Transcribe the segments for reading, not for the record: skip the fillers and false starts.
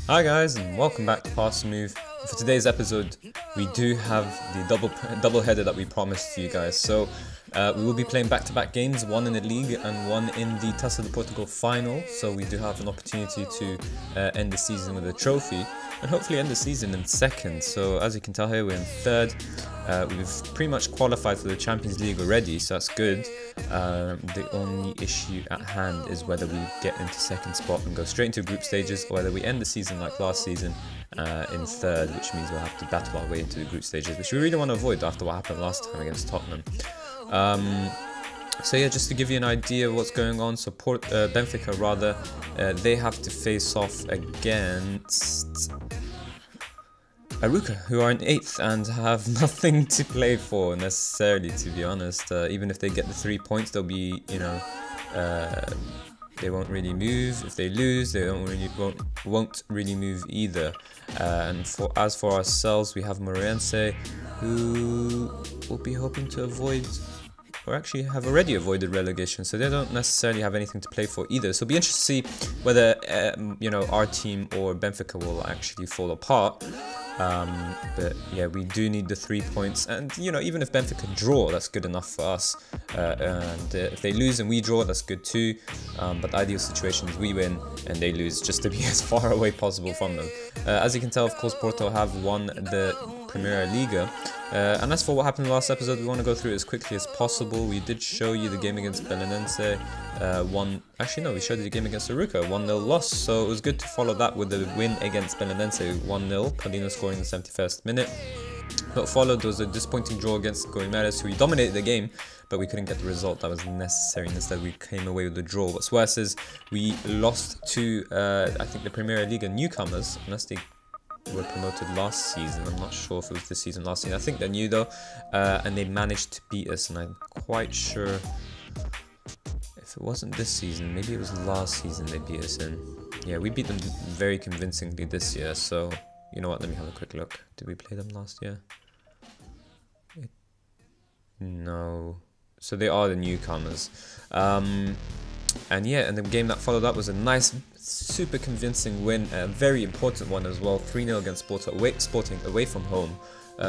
Hi guys, and welcome back to Pass Smooth. For today's episode, we do have the double header that we promised you guys. So we will be playing back-to-back games, one in the league and one in the Taca de Portugal final. So we do have an opportunity to end the season with a trophy and hopefully end the season in second. So as you can tell here, we're in third. We've pretty much qualified for the Champions League already, so that's good. The only issue at hand is whether we get into second spot and go straight into group stages, or whether we end the season like last season in third, which means we'll have to battle our way into the group stages, which we really want to avoid after what happened last time against Tottenham. So yeah, just to give you an idea of what's going on, so Benfica rather, they have to face off against Aruca, who are in 8th and have nothing to play for necessarily, to be honest. Even if they get the 3 points, they'll be, they won't really move. If they lose, they won't really move either. And as for ourselves, we have Moreirense, who will be hoping to avoid, or actually have already avoided relegation, so they don't necessarily have anything to play for either. So it'll be interesting to see whether our team or Benfica will actually fall apart. But yeah, we do need the 3 points, and even if Benfica draw, that's good enough for us. And if they lose and we draw, that's good too. But the ideal situation is we win and they lose, just to be as far away possible from them. As you can tell, of course, Porto have won the Premier League. And as for what happened in the last episode, we want to go through it as quickly as possible. We did show you the game against Belenense. We showed you the game against Aruca, 1-0 loss. So it was good to follow that with the win against Belenense, 1-0. Cardino scoring in the 71st minute. But followed was a disappointing draw against Goimeres, who we dominated the game, but we couldn't get the result that was necessary. Instead, we came away with the draw. What's worse is we lost to, I think, the Premier League newcomers, unless they were promoted last season. I'm not sure if it was this season, last season. I think they're new though, and they managed to beat us, and I'm quite sure if it wasn't this season, maybe it was last season they beat us in. Yeah, we beat them very convincingly this year, so you know what, let me have a quick look. Did we play them last year? No. So they are the newcomers. And the game that followed up was a nice, super convincing win, a very important one as well, 3-0 against Sporting away from home.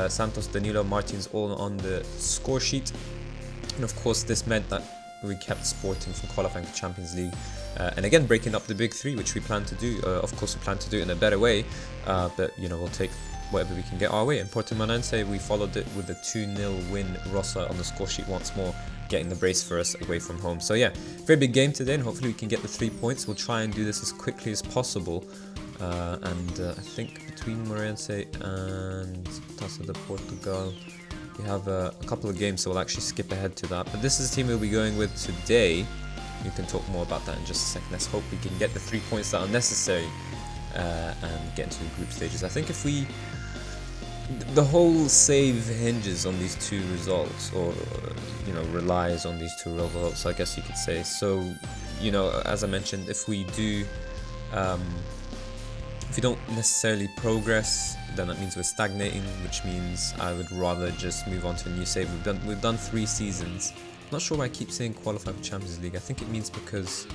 Santos, Danilo, Martins all on the score sheet. And of course this meant that we kept Sporting from qualifying for Champions League. And again, breaking up the big three, which we plan to do. Of course, we plan to do it in a better way, but we'll take whatever we can get our way. In Portimonense, we followed it with a 2-0 win. Rossa on the score sheet once more, getting the brace for us away from home. So yeah, very big game today, and hopefully we can get the 3 points. We'll try and do this as quickly as possible. I think between Moreirense and Taça de Portugal, we have a couple of games, so we'll actually skip ahead to that. But this is the team we'll be going with today. We can talk more about that in just a second. Let's hope we can get the 3 points that are necessary and get into the group stages. I think if we... The whole save hinges on these two results, or relies on these two results, I guess you could say. So, as I mentioned, if we do, if we don't necessarily progress, then that means we're stagnating, which means I would rather just move on to a new save. We've done 3 seasons. I'm not sure why I keep saying qualify for Champions League. I think it means because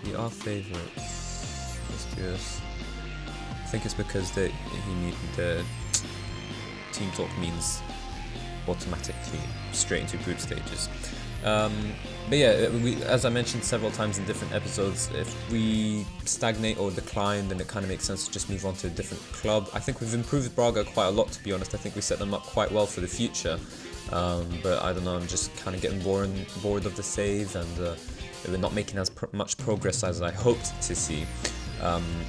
we are favourites. Let's do this. I think it's because the team talk means automatically straight into group stages. But yeah, as I mentioned several times in different episodes, if we stagnate or decline, then it kind of makes sense to just move on to a different club. I think we've improved Braga quite a lot, to be honest. I think we set them up quite well for the future. But I don't know, I'm just kind of getting bored of the save, and we're not making as much progress as I hoped to see.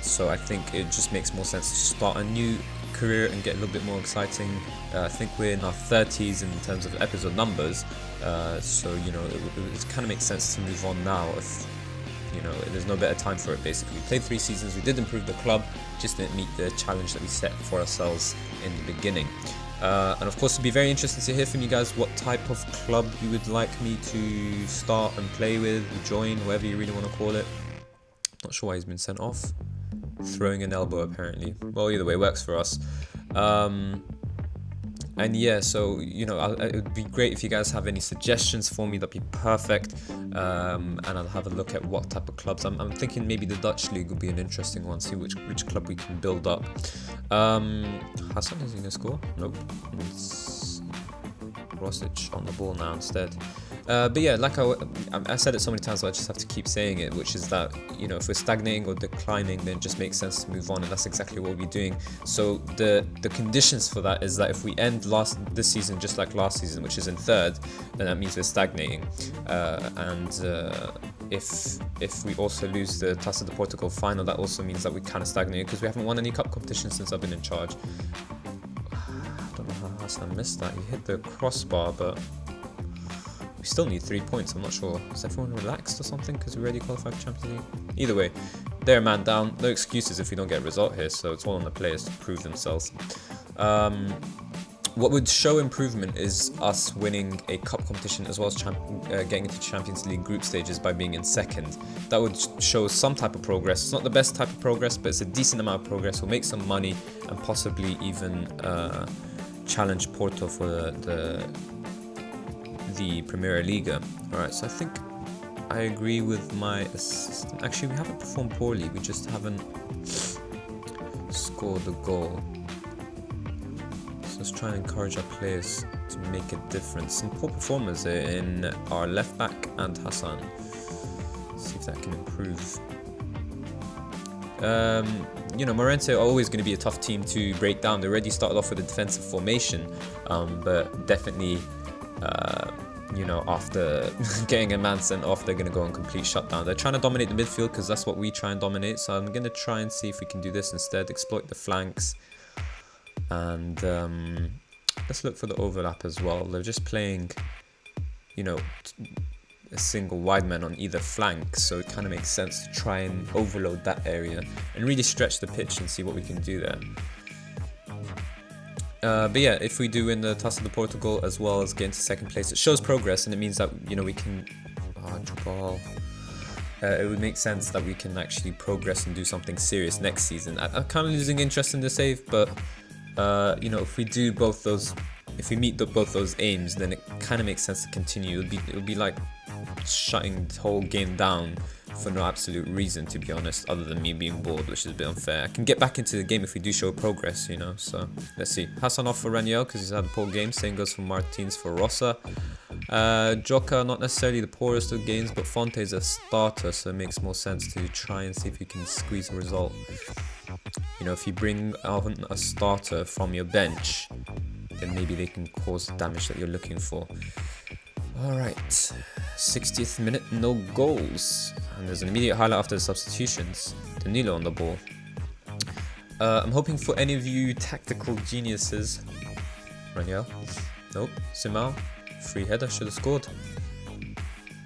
So I think it just makes more sense to start a new career and get a little bit more exciting. I think we're in our 30s in terms of episode numbers, so it kind of makes sense to move on now. If there's no better time for it. Basically, we played 3 seasons. We did improve the club, just didn't meet the challenge that we set for ourselves in the beginning. And of course, it'd be very interesting to hear from you guys what type of club you would like me to start and play with, join, whatever you really want to call it. Not sure why he's been sent off. Throwing an elbow, apparently. Well, either way, works for us. And yeah, so it would be great if you guys have any suggestions for me. That'd be perfect. And I'll have a look at what type of clubs. I'm thinking maybe the Dutch league would be an interesting one. See which club we can build up. Hassan, is he gonna score? Nope. It's Rosic on the ball now instead. But yeah, like I said it so many times, so I just have to keep saying it, which is that, if we're stagnating or declining, then it just makes sense to move on, and that's exactly what we'll be doing. So the conditions for that is that if we end this season just like last season, which is in third, then that means we're stagnating. If we also lose the Taca de Portugal final, that also means that we kind of stagnated because we haven't won any cup competitions since I've been in charge. I don't know how Hassan missed that. He hit the crossbar, but we still need 3 points. I'm not sure. Is everyone relaxed or something because we already qualified for Champions League? Either way, they're a man down. No excuses if we don't get a result here, so it's all on the players to prove themselves. What would show improvement is us winning a cup competition as well as getting into Champions League group stages by being in second. That would show some type of progress. It's not the best type of progress, but it's a decent amount of progress. We'll make some money and possibly even challenge Porto for the Premier League. Alright, so I think I agree with my assistant. Actually, we haven't performed poorly. We just haven't scored the goal. So let's try and encourage our players to make a difference. Some poor performers in our left back and Hassan. Let's see if that can improve. Morense are always going to be a tough team to break down. They already started off with a defensive formation, but definitely after getting a man sent off, they're going to go on complete shutdown. They're trying to dominate the midfield because that's what we try and dominate. So I'm going to try and see if we can do this instead, exploit the flanks. And let's look for the overlap as well. They're just playing, a single wide man on either flank. So it kind of makes sense to try and overload that area and really stretch the pitch and see what we can do there. But yeah, if we do win the Taça de Portugal as well as get into second place, it shows progress, and it means that we can. It would make sense that we can actually progress and do something serious next season. I'm kind of losing interest in the save, but if we do both those, if we meet both those aims, then it kind of makes sense to continue. It would be like shutting the whole game down for no absolute reason, to be honest, other than me being bored, which is a bit unfair. I can get back into the game if we do show progress, so let's see. Hassan off for Raniel because he's had a poor game. Same goes for Martins for Rossa. Joka, not necessarily the poorest of games, but Fonte is a starter, so it makes more sense to try and see if you can squeeze a result. If you bring out a starter from your bench, then maybe they can cause the damage that you're looking for. Alright, 60th minute, no goals. And there's an immediate highlight after the substitutions. Danilo on the ball. I'm hoping for any of you tactical geniuses. Raniel. Nope. Simao. Free header, should have scored.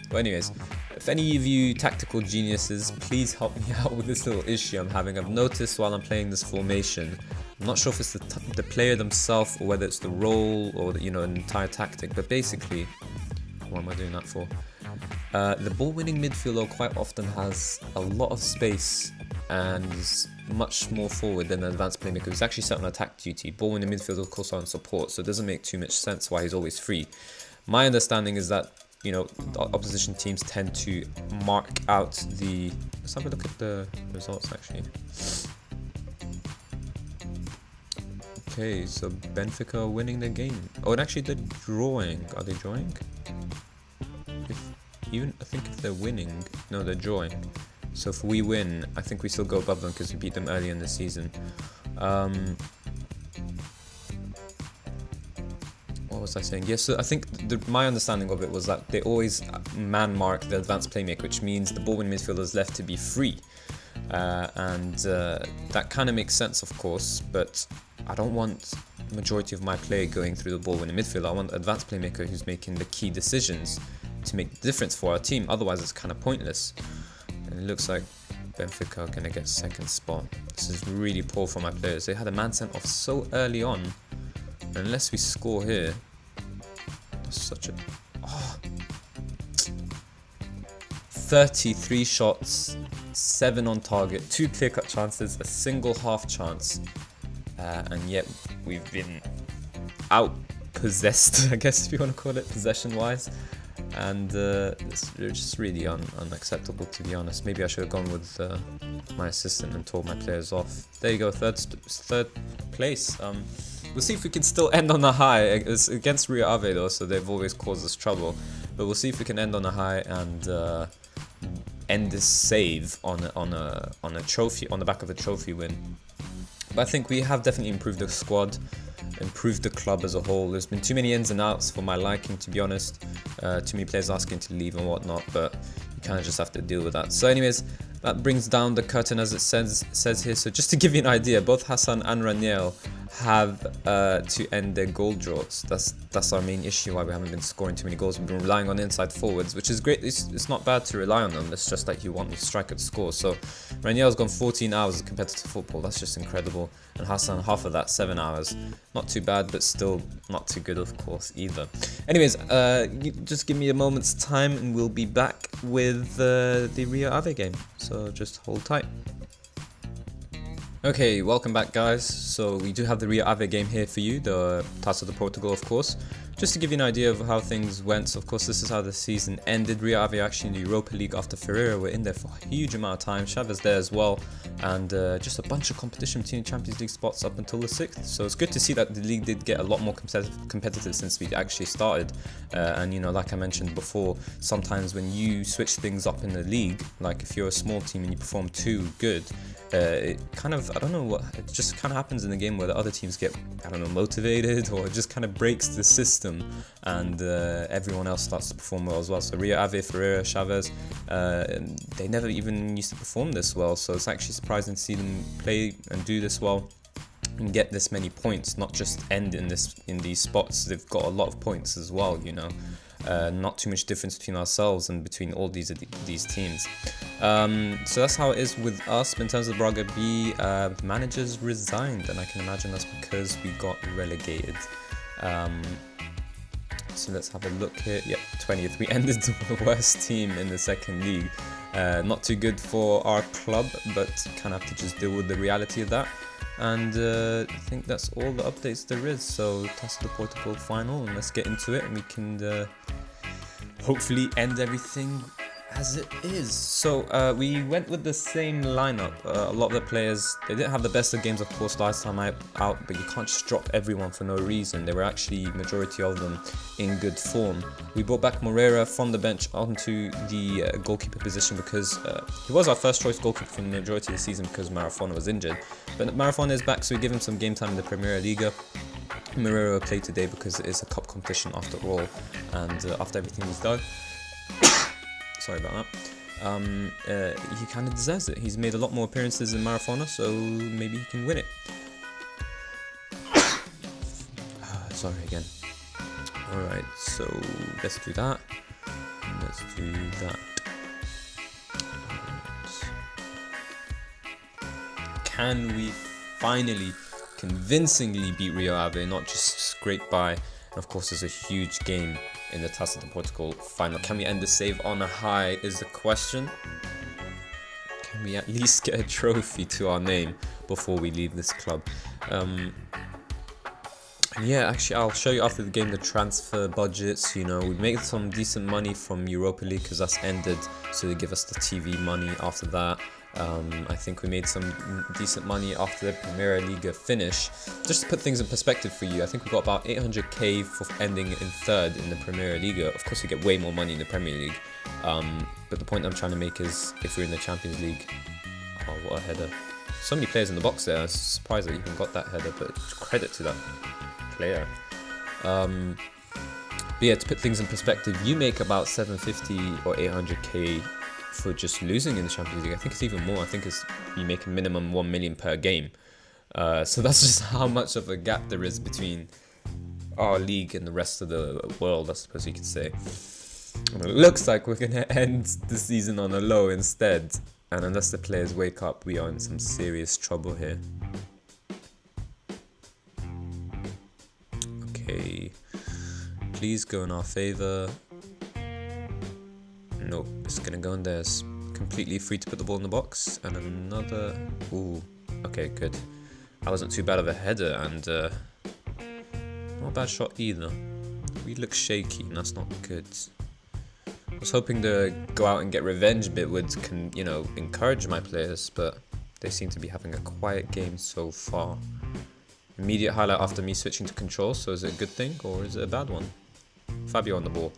But anyways, if any of you tactical geniuses, please help me out with this little issue I'm having. I've noticed while I'm playing this formation, I'm not sure if it's the player themselves or whether it's the role or an entire tactic, but basically, what am I doing that for? The ball-winning midfielder quite often has a lot of space and is much more forward than an advanced playmaker who's actually set on attack duty. Ball-winning midfielder, of course, are on support, so it doesn't make too much sense why he's always free. My understanding is that opposition teams tend to mark out the. Let's have a look at the results actually. Okay, so Benfica are winning the game. Oh, and actually they're drawing. Are they drawing? I think if they're winning, no, they're drawing. So if we win, I think we still go above them because we beat them early in the season. What was I saying? Yes, so I think my understanding of it was that they always man mark the advanced playmaker, which means the ball-winning midfielder is left to be free. That kind of makes sense, of course, but I don't want the majority of my play going through the ball-winning midfielder. I want the advanced playmaker who's making the key decisions to make the difference for our team. Otherwise, it's kind of pointless. And it looks like Benfica are going to get second spot. This is really poor for my players. They had a man sent off so early on. And unless we score here, that's such a... 33 shots, 7 on target, 2 clear-cut chances, a single half chance. And yet we've been out-possessed, I guess if you want to call it, possession-wise. And it's just really unacceptable, to be honest. Maybe I should have gone with my assistant and told my players off. There you go, third place. We'll see if we can still end on a high. It's against Rio Ave though, so they've always caused us trouble. But we'll see if we can end on a high and end this save on a trophy, on the back of a trophy win. But I think we have definitely improved the squad, improved the club as a whole. There's been too many ins and outs for my liking, to be honest. Too many players asking to leave and whatnot, but you kind of just have to deal with that. So anyways, that brings down the curtain, as it says here. So just to give you an idea, both Hassan and Raniel have to end their goal droughts. That's our main issue, why we haven't been scoring too many goals. We've been relying on inside forwards, which is great. It's not bad to rely on them. It's just like you want the striker to score. So Raniel's gone 14 hours of competitive football. That's just incredible. And Hassan, half of that, 7 hours. Not too bad, but still not too good, of course, either. Anyways, just give me a moment's time and we'll be back with the Rio Ave game. So just hold tight. Okay, welcome back, guys. So we do have the Rio Ave game here for you, the Taca de Portugal, of course. Just to give you an idea of how things went, so of course this is how the season ended. Rio Ave actually in the Europa League after Ferreira were in there for a huge amount of time. Chavez there as well, and just a bunch of competition between Champions League spots up until the 6th. So it's good to see that the league did get a lot more competitive since we actually started. And you know, like I mentioned before, sometimes when you switch things up in the league, like if you're a small team and you perform too good, it kind of, I don't know what, it just kind of happens in the game where the other teams get, I don't know, motivated, or it just kind of breaks the system, and everyone else starts to perform well as well. So Rio Ave, Ferreira, Chavez, they never even used to perform this well, so it's actually surprising to see them play and do this well and get this many points, not just end in these spots. They've got a lot of points as well, you know. Not too much difference between ourselves and between all these teams. So that's how it is with us. But in terms of Braga B, managers resigned, and I can imagine that's because we got relegated. So let's have a look here. Yep, 20th. We ended the worst team in the second league. Not too good for our club, but kind of have to just deal with the reality of that. And I think that's all the updates there is. So Taça de Portugal final, and let's get into it, and we can hopefully end everything as it is. So we went with the same lineup. A lot of the players, they didn't have the best of games, of course, last time out, but you can't just drop everyone for no reason. They were actually, majority of them, in good form. We brought back Moreira from the bench onto the goalkeeper position because he was our first choice goalkeeper for the majority of the season because Marafona was injured. But Marafona is back, so we give him some game time in the Premier League. Moreira played today because it is a cup competition after all, and after everything he's done, sorry about that, he kind of deserves it. He's made a lot more appearances in Marafona, so maybe he can win it. Sorry again. Alright, so let's do that. Let's do that. Can we finally convincingly beat Rio Ave, not just scrape by? And of course, there's a huge game in the Taça de Portugal final. Can we end the save on a high is the question. Can we at least get a trophy to our name before we leave this club? Yeah, actually, I'll show you after the game the transfer budgets. You know, we made some decent money from Europa League because that's ended, so they give us the TV money after that. I think we made some decent money after the Premier League finish. Just to put things in perspective for you, I think we got about 800k for ending in third in the Premier League. Of course, we get way more money in the Premier League. But the point I'm trying to make is, if we're in the Champions League, oh, what a header. So many players in the box there. I was surprised that you even got that header, but credit to that player. But yeah, to put things in perspective, you make about 750 or 800k for just losing in the Champions League. I think it's even more. I think you make a minimum 1 million per game. So that's just how much of a gap there is between our league and the rest of the world, I suppose you could say. And it looks like we're going to end the season on a low instead. And unless the players wake up, we are in some serious trouble here. Okay. Please go in our favour. Nope, it's gonna go in there. It's completely free to put the ball in the box. And another. Ooh, okay, good. That wasn't too bad of a header, and Not a bad shot either. We look shaky and that's not good. I was hoping to go out and get revenge a bit would, you know, encourage my players, but they seem to be having a quiet game so far. Immediate highlight after me switching to control, so is it a good thing or is it a bad one? Fabio on the ball.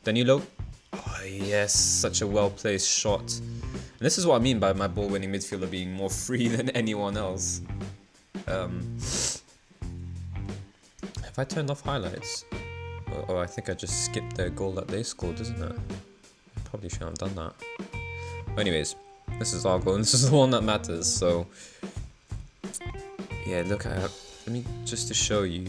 Danilo. Oh yes, such a well-placed shot. And this is what I mean by my ball-winning midfielder being more free than anyone else. Have I turned off highlights? Oh, I think I just skipped their goal that they scored, isn't it? I probably shouldn't have done that. But anyways, this is our goal, and this is the one that matters, so... Yeah, look at it. Let me, just to show you.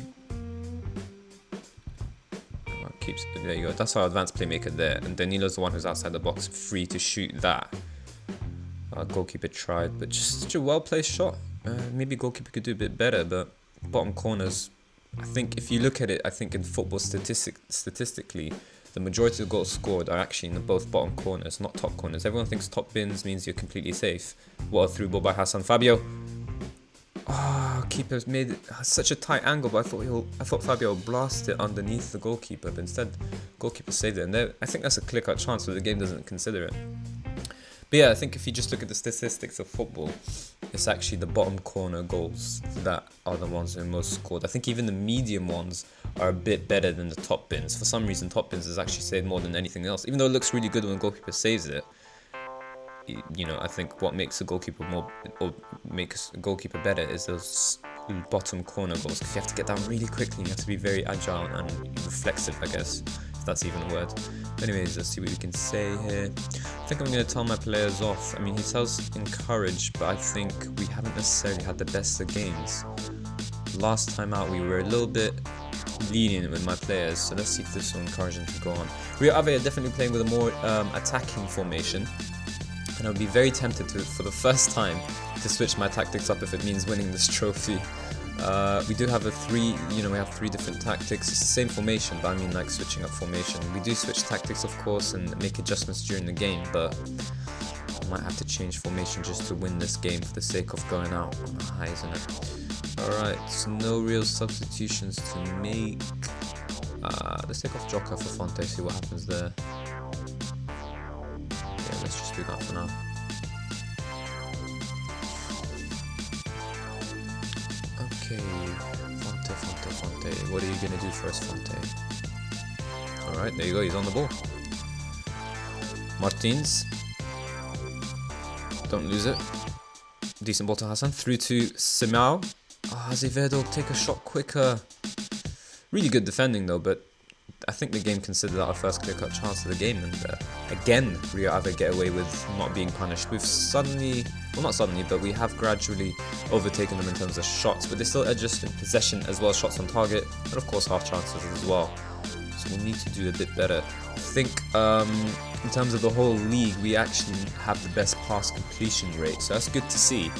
Oh, keeps, there you go, that's our advanced playmaker there, and Danilo's the one who's outside the box, free to shoot that. Our goalkeeper tried, but just such a well-placed shot. Maybe goalkeeper could do a bit better, but bottom corners... I think if you look at it, I think in football statistically, the majority of goals scored are actually in both bottom corners, not top corners. Everyone thinks top bins means you're completely safe. What a through ball by Hassan. Fabio. Oh, keeper's made such a tight angle, but I thought Fabio would blast it underneath the goalkeeper, but instead, goalkeeper saved it. And I think that's a clear-cut chance, so the game doesn't consider it. But yeah, I think if you just look at the statistics of football, it's actually the bottom corner goals that are the ones that are most scored. I think even the medium ones are a bit better than the top bins. For some reason, top bins is actually saved more than anything else. Even though it looks really good when the goalkeeper saves it, you know, I think what makes a goalkeeper makes a goalkeeper better is those bottom corner goals, because you have to get down really quickly. You have to be very agile and reflexive, I guess, if that's even a word. Anyways, let's see what we can say here. I think I'm going to tell my players off. I mean, he tells encourage, but I think we haven't necessarily had the best of games. Last time out, we were a little bit lenient with my players, so let's see if this will encourage them to go on. Rio Ave are definitely playing with a more attacking formation, and I would be very tempted to, for the first time, to switch my tactics up if it means winning this trophy. We do have we have 3 different tactics. It's the same formation, but I mean like switching up formation. We do switch tactics, of course, and make adjustments during the game, but I might have to change formation just to win this game for the sake of going out on a high, isn't it? Alright, so no real substitutions to make. Let's take off Joka for Fonte, see what happens there. Yeah, let's just do that for now. Okay, Fonte. What are you going to do for us, Fonte? Alright, there you go, he's on the ball. Martins. Don't lose it. Decent ball to Hassan. Through to Simao. Azevedo, take a shot quicker. Really good defending though, but I think the game considered that our first clear-cut chance of the game, and again, Rio Ave get away with not being punished. We've suddenly, well not suddenly, but we have gradually overtaken them in terms of shots, but they still edge us in possession as well as shots on target, and of course half chances as well. So we need to do a bit better. I think in terms of the whole league, we actually have the best pass completion rate, so that's good to see.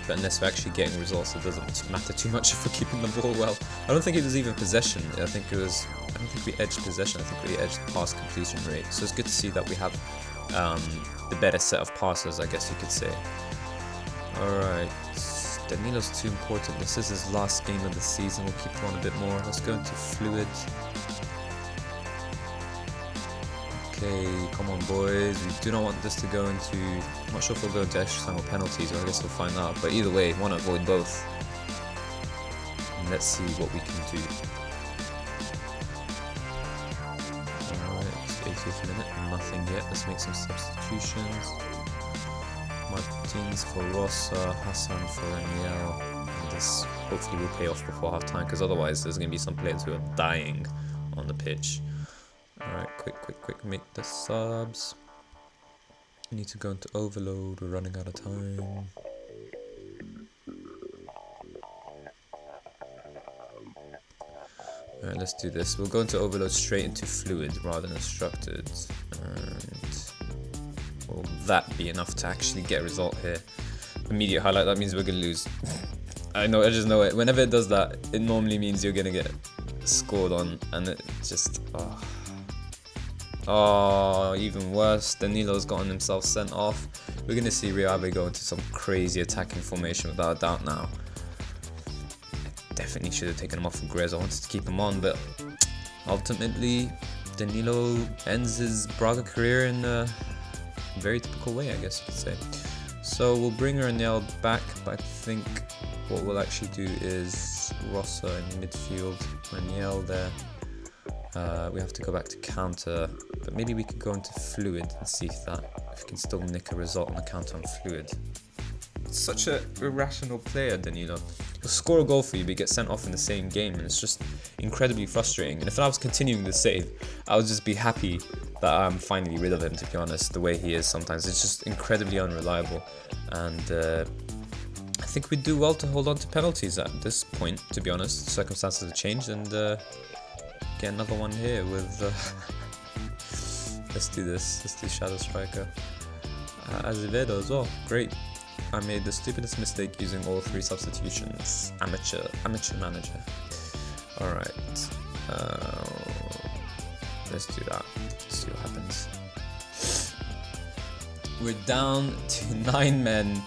But unless we're actually getting results, it doesn't matter too much if we're keeping the ball well. I don't think it was even possession. I don't think we edged possession. I think we edged pass completion rate. So it's good to see that we have the better set of passes, I guess you could say. Alright, Danilo's too important. This is his last game of the season. We'll keep on a bit more. Let's go into fluid. Okay, come on boys, we do not want this to go into, I'm not sure if we'll go into extra time or penalties, or I guess we'll find out, but either way, want to avoid both. And let's see what we can do. Alright, 80th minute, nothing yet, let's make some substitutions. Martins for Rosa, Hassan for Raniel, and this hopefully will pay off before half time, because otherwise there's going to be some players who are dying on the pitch. Alright, quick, make the subs. We need to go into overload, we're running out of time. Alright, let's do this. We'll go into overload straight into fluid rather than structured. And will that be enough to actually get a result here? Immediate highlight, that means we're going to lose. I just know it. Whenever it does that, it normally means you're going to get scored on, and it just... Oh, even worse, Danilo's gotten himself sent off. We're going to see Rio Ave go into some crazy attacking formation without a doubt now. I definitely should have taken him off for Grez. I wanted to keep him on, but ultimately Danilo ends his Braga career in a very typical way, I guess you could say. So we'll bring Raniel back, but I think what we'll actually do is Rossa in midfield, Raniel there. We have to go back to counter, but maybe we could go into fluid and see if we can still nick a result on the counter on fluid. It's such a irrational player, Danilo. He'll score a goal for you, but get sent off in the same game, and it's just incredibly frustrating. And if I was continuing the save, I would just be happy that I'm finally rid of him, to be honest. The way he is sometimes, it's just incredibly unreliable, and I think we'd do well to hold on to penalties at this point, to be honest. Circumstances have changed, and get another one here with let's do this. Let's do Shadow Striker. Azevedo as well. Great. I made the stupidest mistake using all 3 substitutions. Amateur manager. Alright. Let's do that. See what happens. We're down to 9 men,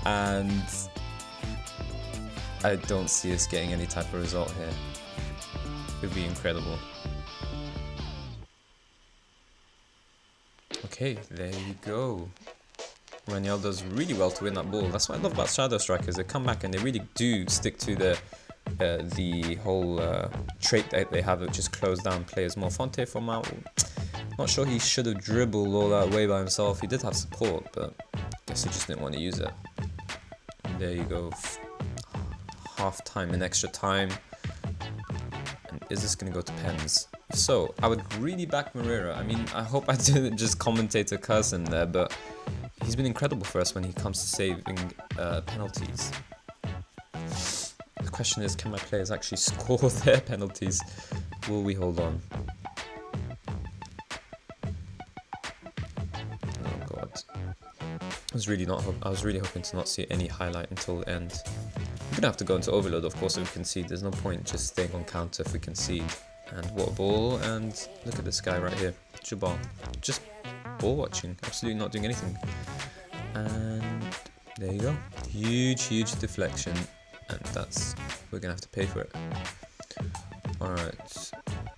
and I don't see us getting any type of result here. It would be incredible. Okay, there you go. Raniel does really well to win that ball. That's what I love about Shadow Strikers. They come back and they really do stick to the whole trait that they have of just close down players more. Fonte from out. Not sure he should have dribbled all that way by himself. He did have support, but I guess he just didn't want to use it. And there you go. Half time and extra time. And is this going to go to pens? If so, I would really back Moreira. I mean, I hope I didn't just commentator curse him there, but he's been incredible for us when he comes to saving penalties. The question is, can my players actually score their penalties? Will we hold on? Oh god. I was really hoping to not see any highlight until the end. We're gonna have to go into overload, of course, if we concede. There's no point just staying on counter if we concede. And what a ball, and look at this guy right here, Jabal. Just ball watching, absolutely not doing anything. And there you go. Huge deflection, and we're gonna have to pay for it. Alright,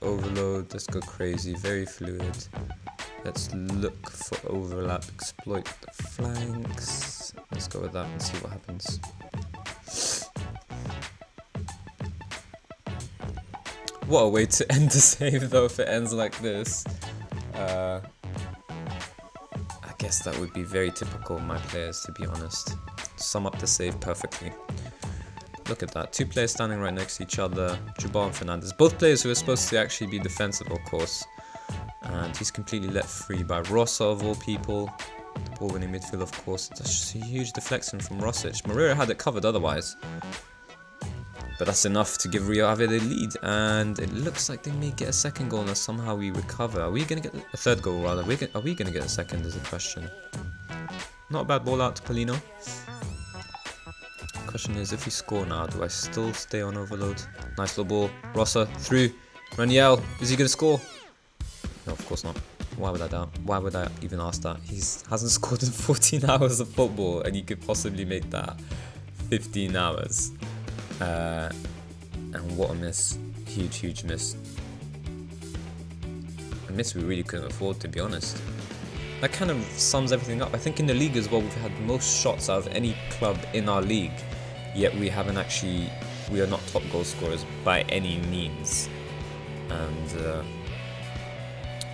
overload, let's go crazy, very fluid. Let's look for overlap, exploit the flanks. Let's go with that and see what happens. What a way to end the save though, if it ends like this. I guess that would be very typical of my players, to be honest. Sum up the save perfectly. Look at that, 2 players standing right next to each other, Jabal and Fernandez. Both players who are supposed to actually be defensive, of course. And he's completely let free by Rossa, of all people. The ball winning midfield, of course. That's just a huge deflection from Rosic. Moreira had it covered otherwise. But that's enough to give Real Ave the lead, and it looks like they may get a second goal unless somehow we recover. Are we going to get a third goal rather? Are we going to get a second is the question. Not a bad ball out to Polino. Question is, if we score now, do I still stay on overload? Nice little ball. Rossa through. Raniel, is he going to score? No, of course not. Why would I doubt? Why would I even ask that? He hasn't scored in 14 hours of football, and he could possibly make that 15 hours. And what a miss. Huge miss. A miss we really couldn't afford, to be honest. That kind of sums everything up. I think in the league as well, we've had most shots out of any club in our league, yet we are not top goal scorers by any means. And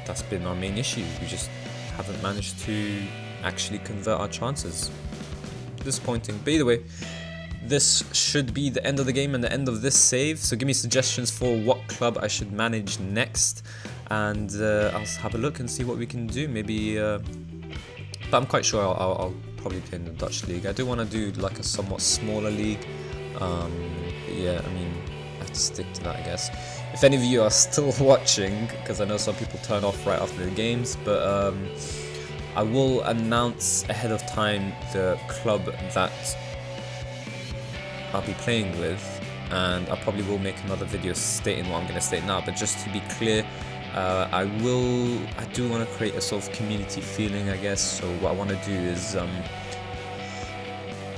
that's been our main issue. We just haven't managed to actually convert our chances. Disappointing. But either way, this should be the end of the game and the end of this save. So give me suggestions for what club I should manage next, and I'll have a look and see what we can do. Maybe, but I'm quite sure I'll probably play in the Dutch league. I do want to do like a somewhat smaller league. Yeah, I mean, I have to stick to that, I guess. If any of you are still watching, because I know some people turn off right after the games, but I will announce ahead of time the club that I'll be playing with, and I probably will make another video stating what I'm going to state now. But just to be clear, I do want to create a sort of community feeling, I guess. So what I want to do is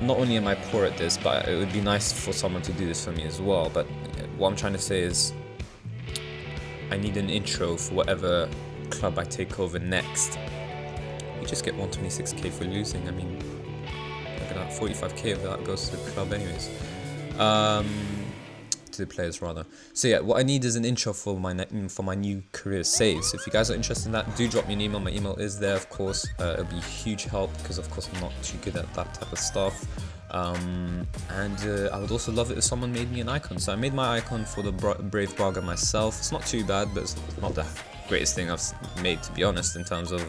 not only am I poor at this, but it would be nice for someone to do this for me as well. But what I'm trying to say is I need an intro for whatever club I take over next. You just get 126k for losing. I mean, look at that, 45k of that goes to the club anyways. To the players rather. So yeah, what I need is an intro for my new career saves. So if you guys are interested in that, do drop me an email. My email is there, of course. It'll be a huge help because of course I'm not too good at that type of stuff. And I would also love it if someone made me an icon. So I made my icon for the Brave Braga myself. It's not too bad, but it's not the greatest thing I've made, to be honest, in terms of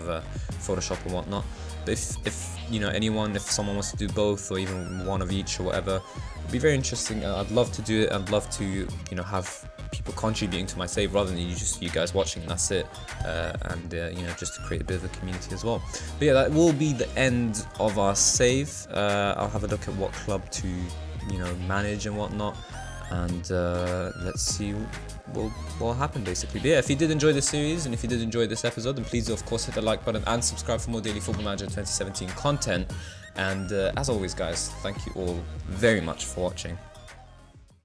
Photoshop and whatnot. But if you know anyone, if someone wants to do both or even one of each or whatever, it'd be very interesting. I'd love to do it. I'd love to, you know, have people contributing to my save rather than just you guys watching and that's it. You know, just to create a bit of a community as well. But yeah, that will be the end of our save. I'll have a look at what club to, you know, manage and whatnot, and let's see what will happen basically. But yeah, if you did enjoy this series and if you did enjoy this episode, then please do of course hit the like button and subscribe for more daily Football Manager 2017 content. And as always guys, thank you all very much for watching.